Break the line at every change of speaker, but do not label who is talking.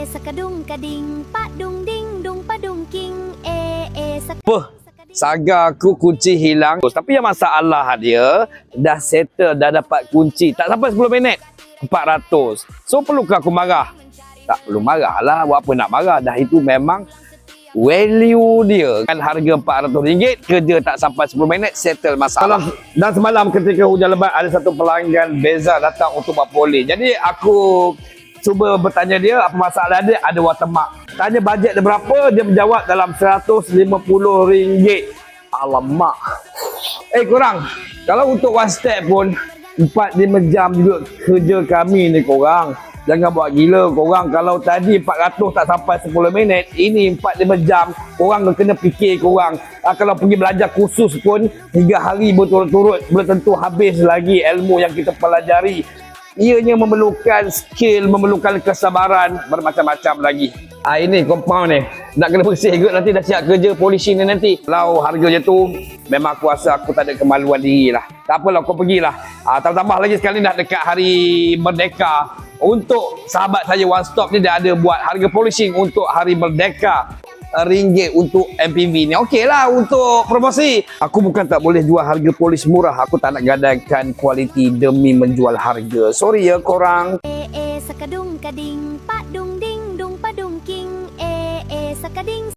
sakadung kading, pak dung ding dung padung king,
Apa? Saga aku kunci hilang. Tapi yang masalah dia dah settle, dah dapat kunci. Tak sampai 10 minit. 400. So perlukah aku marah? Tak perlu marah lah. Buat apa nak marah? Dah itu memang value dia. Kan harga RM400, kerja tak sampai 10 minit, settle masalah. Dan semalam ketika hujan lebat, ada satu pelanggan Beza datang untuk buat poli. Jadi aku cuba bertanya dia apa masalah dia, ada watermark. Tanya bajet dia berapa, dia menjawab dalam RM150. Alamak. Korang, kalau untuk one step pun 4-5 jam juga kerja kami ni korang. Jangan buat gila korang. Kalau tadi 400 tak sampai 10 minit, ini 4-5 jam. Korang kena fikir korang. Kalau pergi belajar kursus pun 3 hari berturut-turut, belum tentu habis lagi ilmu yang kita pelajari. Ianya memerlukan skill, memerlukan kesabaran, bermacam-macam lagi. Ini compound ni. Nak kena bersih kot nanti dah siap kerja polisi ni nanti. Kalau harganya tu, memang aku rasa aku tak ada kemaluan diri lah. Tak apalah, kau pergilah. Tambah lagi sekali nak dekat hari Merdeka. Untuk sahabat saya One Stop ni dia ada buat harga polishing untuk hari Merdeka. RM1 untuk MPV ni. Okey lah untuk promosi. Aku bukan tak boleh jual harga polis murah. Aku tak nak gadaikan kualiti demi menjual harga. Sorry ya korang.
sakadung kading, pak dung ding dung padung king, sakading